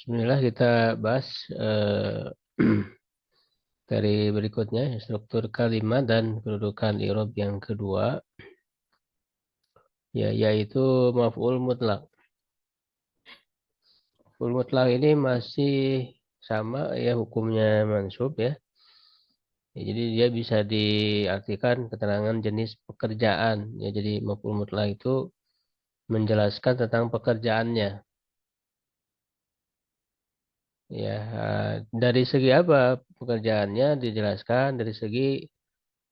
Bismillah kita bahas dari berikutnya struktur kalimat dan kedudukan i'rab yang kedua ya yaitu maf'ul mutlak. Maf'ul mutlak ini masih sama ya hukumnya mansub ya. Ya, jadi dia bisa diartikan keterangan jenis pekerjaan ya. Jadi maf'ul mutlak itu menjelaskan tentang pekerjaannya. Ya, dari segi apa pekerjaannya dijelaskan dari segi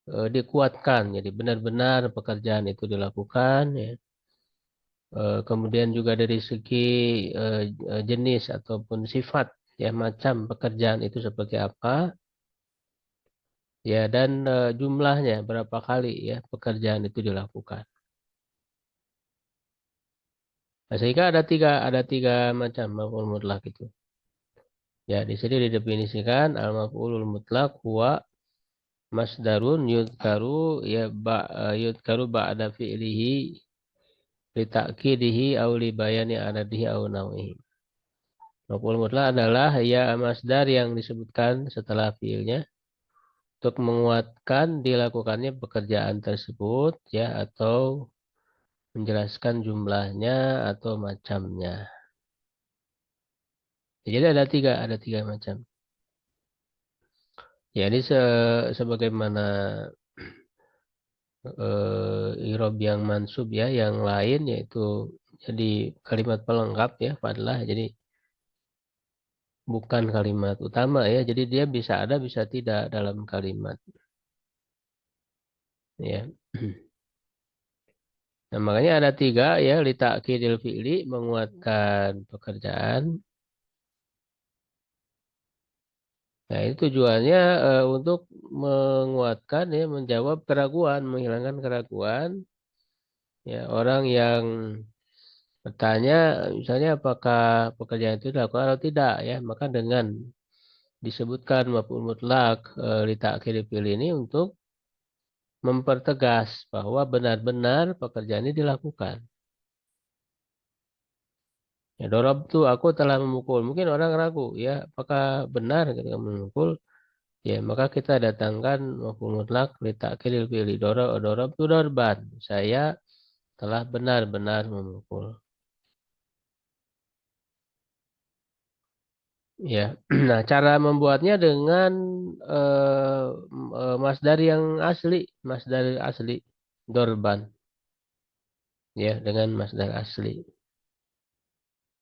dikuatkan. Jadi benar-benar pekerjaan itu dilakukan. Ya. Kemudian juga dari segi jenis ataupun sifat, ya macam pekerjaan itu seperti apa, ya dan jumlahnya berapa kali ya pekerjaan itu dilakukan. Nah, sehingga ada tiga macam maf'ul mutlak itu. Ya di sini didefinisikan al maf'ulul mutlak huwa masdarun yudkaru ya yudkaru ba'da fi'lihi li ta'kidihi aw li bayani adadihi aw naw'ihi. Maf'ul mutlak adalah ya masdar yang disebutkan setelah fiilnya untuk menguatkan dilakukannya pekerjaan tersebut ya atau menjelaskan jumlahnya atau macamnya. Jadi ada tiga macam. Ya ini sebagaimana i'rab yang mansub ya, yang lain yaitu jadi kalimat pelengkap ya, fadlah. Jadi bukan kalimat utama ya. Jadi dia bisa ada bisa tidak dalam kalimat ya. Nah, makanya ada tiga ya, li ta'kidil fi'li menguatkan pekerjaan. Nah, ini tujuannya untuk menguatkan ya, menjawab keraguan, menghilangkan keraguan ya orang yang bertanya misalnya apakah pekerjaan itu dilakukan atau tidak ya. Maka dengan disebutkan maf'ul mutlak li ta'kidil fi'li ini untuk mempertegas bahwa benar-benar pekerjaan ini dilakukan. Ya, dorob tuh aku telah memukul. Mungkin orang ragu, ya, apakah benar ketika memukul? Ya, maka kita datangkan maf'ul mutlak li ta'kidil fi'li. Dorob tu dorban. Saya telah benar-benar memukul. Ya, nah cara membuatnya dengan eh, masdar yang asli, masdar asli, dorban. Ya, dengan masdar asli.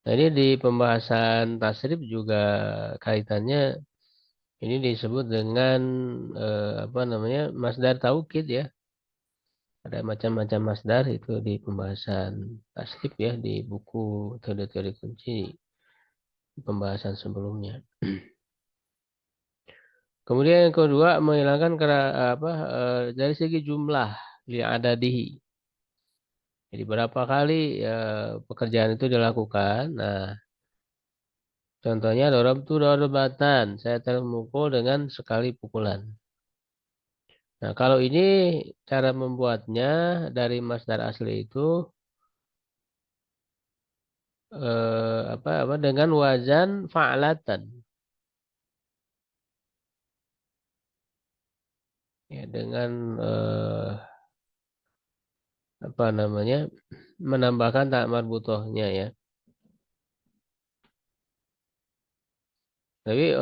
Nah, ini di pembahasan tasrif juga kaitannya ini disebut dengan apa namanya masdar taukid ya. Ada macam-macam masdar itu di pembahasan tasrif ya di buku teori-teori kunci pembahasan sebelumnya. Kemudian yang kedua menghilangkan apa dari segi jumlah li adadihi. Jadi berapa kali pekerjaan itu dilakukan. Nah, contohnya dorab tu dorobatan. Saya termukul dengan sekali pukulan. Nah, kalau ini cara membuatnya dari masdar asli itu apa dengan wazan fa'latan. Ya, dengan apa namanya? Menambahkan tak marbutohnya ya. Tapi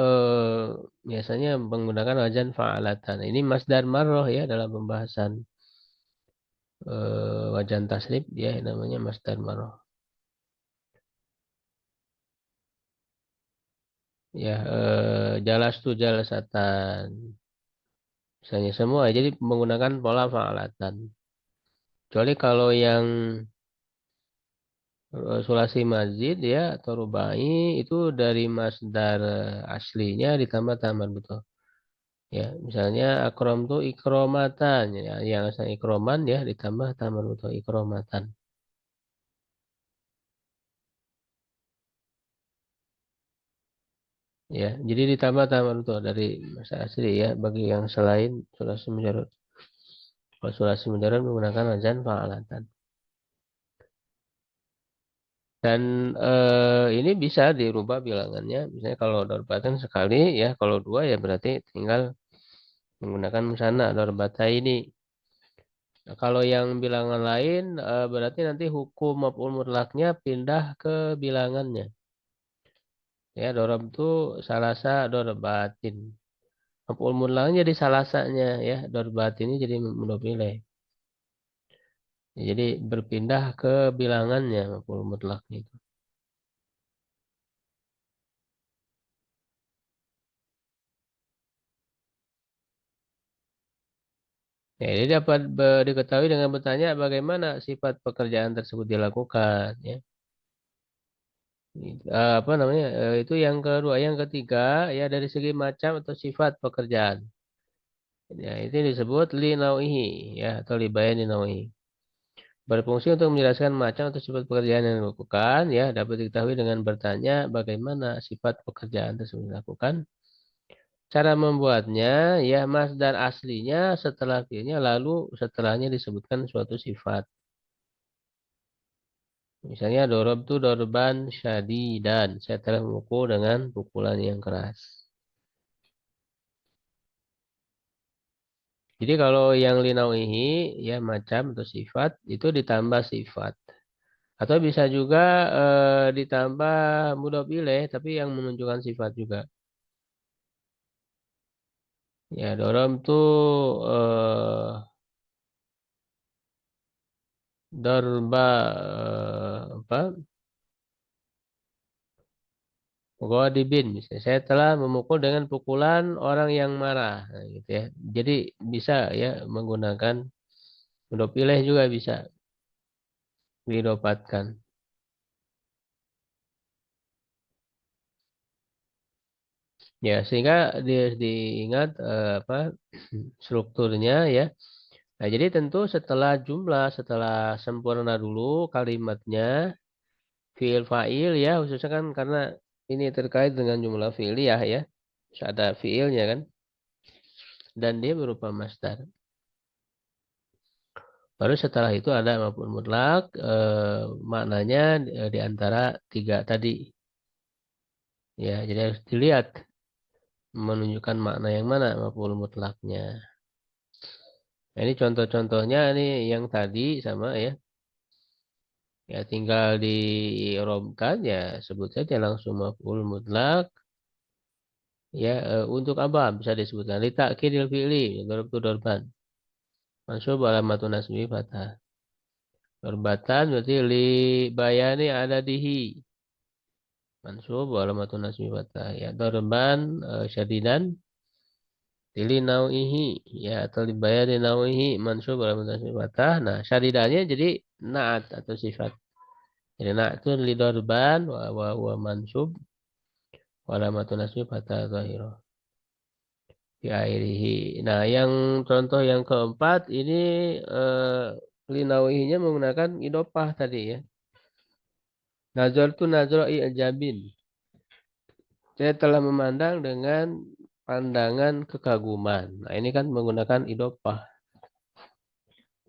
biasanya menggunakan wazan fa'latan. Ini masdar marroh ya dalam pembahasan wajan tasrif ya namanya masdar marroh. Ya, jalas tu jalasatan. Misalnya semua, jadi menggunakan pola fa'alatan. Kecuali kalau yang sulasi mazid ya atau rubai itu dari masdar aslinya ditambah tambahan betul. Ya, misalnya akrom tuh ikromatan ya, yang asal ikroman ya ditambah tambahan betul ikromatan. Ya, jadi ditambah tambahan betul dari masa asli ya bagi yang selain sulasi mujarrad. Kalau sulasi mujarrad menggunakan wazan fa'alatan. Dan ini bisa dirubah bilangannya. Misalnya kalau darbatan sekali ya, kalau dua ya berarti tinggal menggunakan musana darbata ini. Nah, kalau yang bilangan lain berarti nanti hukum maf'ul mutlaknya pindah ke bilangannya. Ya, dorob itu salasa dorobatin. Maf'ul mutlaknya jadi salasanya ya, dorobatin ini jadi mudhof ilaih. Jadi berpindah ke bilangannya maf'ul mutlak itu. Ya, jadi dapat diketahui dengan bertanya bagaimana sifat pekerjaan tersebut dilakukan. Ya. Apa namanya? Itu yang kedua, yang ketiga ya dari segi macam atau sifat pekerjaan. Ya, itu disebut li nau'ihi ya atau li bayani nau'ihi. Berfungsi untuk menjelaskan macam atau sifat pekerjaan yang dilakukan ya dapat diketahui dengan bertanya bagaimana sifat pekerjaan tersebut dilakukan. Cara membuatnya ya masdar aslinya setelah fi'ilnya lalu setelahnya disebutkan suatu sifat. Misalnya dorob tu dorban syadidan. Saya telah memukul dengan pukulan yang keras. Jadi kalau yang linawihi ya macam atau sifat itu ditambah sifat. Atau bisa juga ditambah mudhof ilaih tapi yang menunjukkan sifat juga. Ya dorob tu dorba apa? Ghadibin misalnya. Saya telah memukul dengan pukulan orang yang marah. Nah, gitu ya. Jadi bisa ya menggunakan mudhof ilaih juga bisa didapatkan. Ya, sehingga diingat apa strukturnya ya. Nah, jadi tentu setelah jumlah, setelah sempurna dulu kalimatnya, fiil fa'il ya, khususnya kan karena ini terkait dengan jumlah fi'liyah ya. Terus ada fiilnya kan, dan dia berupa masdar. Baru setelah itu ada maf'ul mutlak, maknanya di antara tiga tadi. Ya, jadi harus dilihat menunjukkan makna yang mana maf'ul mutlaknya. Nah, ini contoh-contohnya ini yang tadi sama ya. Ya tinggal diromkan ya sebut saja langsung maf'ul mutlak. Ya untuk apa bisa disebutkan? Li ta'kidil fi'li dzarab tu dorban. Mansub alamatun nasbi fathah. Dorbatan berarti li bayani adadihi. Mansub alamatun nasbi fathah. Ya dorban syadidan Tili nau'ihi ya atau dibayar di nau'ihi mansub alamatun nasbi fathah. Nah syadidannya jadi naat atau sifat. Jadi naat itu lidorban wa mansub walamatun nasbi fathah zahirah di akhirihi. Nah, yang contoh yang keempat ini linawihinya menggunakan idopah tadi ya. Nazar tu nazar i'jabin. Saya telah memandang dengan pandangan kekaguman. Nah, ini kan menggunakan idopah.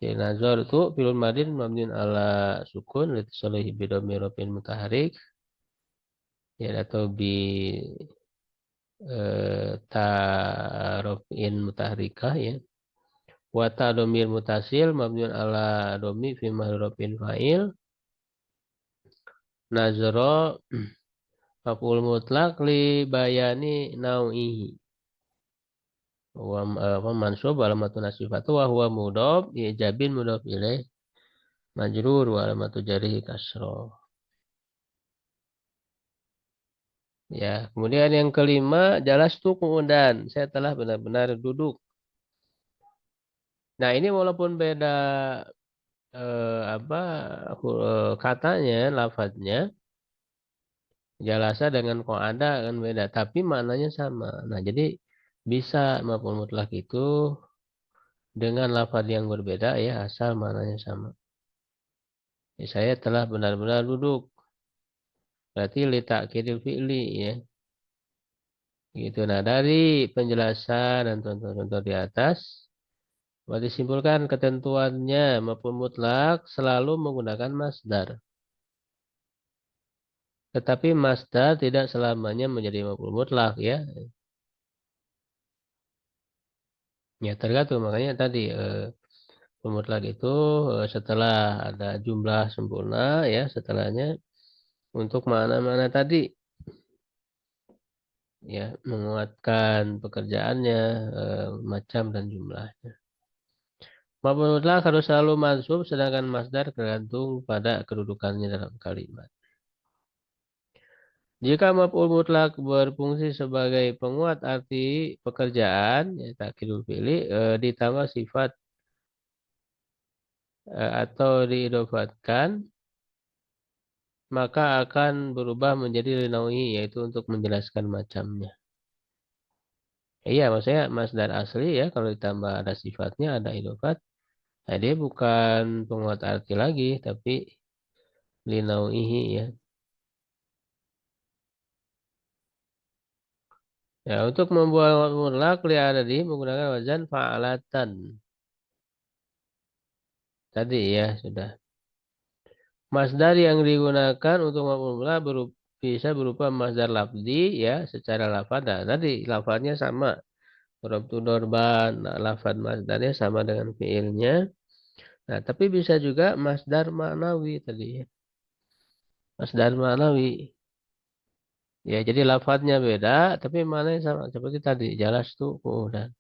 Jadi nazar itu filun madin mabniun ala sukun litasalihi bidomir rafin mutaharik ya atau bi ta'rofin mutaharikah ya. Wa ta domir mutasil mabniun ala domi fi mahrufin fa'il. Nazara maf'ul mutlak li bayani nau'ihi. Wa mansub alamatun nasifatu wa huwa mudhaf ijabin mudhaf ilaih majrur wa alamatu jarhi kasra. Ya, kemudian yang kelima jalas tu kemudian saya telah benar-benar duduk. Nah, ini walaupun beda apa katanya, lafadznya jalasa dengan ada kan beda, tapi maknanya sama. Nah, jadi bisa maf'ul mutlak itu dengan lafadz yang berbeda ya, asal maknanya sama. Ya, saya telah benar-benar duduk. Berarti li ta'kidil fi'li ya. Gitu. Nah, dari penjelasan dan contoh-contoh di atas, dapat disimpulkan ketentuannya maf'ul mutlak selalu menggunakan masdar. Tetapi masdar tidak selamanya menjadi maf'ul mutlak ya. Ya tergantung makanya tadi maf'ul mutlak itu setelah ada jumlah sempurna ya setelahnya untuk mana-mana tadi ya menguatkan pekerjaannya macam dan jumlahnya. Maf'ul mutlak harus selalu mansub sedangkan masdar tergantung pada kedudukannya dalam kalimat. Jika maf'ul mutlak berfungsi sebagai penguat arti pekerjaan, ya, takkidul fi'li, ditambah sifat atau diidofatkan, maka akan berubah menjadi linawi, yaitu untuk menjelaskan macamnya. Iya, maksudnya masdar asli ya, kalau ditambah ada sifatnya, ada idofat, nah dia bukan penguat arti lagi, tapi linawihi ya. Ya, untuk membuat maf'ul mutlak li adadi menggunakan wazan fa'alatan. Tadi ya, sudah. Masdar yang digunakan untuk maf'ul mutlak bisa berupa masdar lafzi ya secara lafaz. Nah, tadi lafaznya sama. Darabtu dorban, nah, lafaz masdarnya sama dengan fiilnya. Nah, tapi bisa juga masdar ma'nawi tadi ya. Masdar ma'nawi. Ya, jadi lafaznya beda tapi maknanya sama seperti tadi. Jalas tuh udah.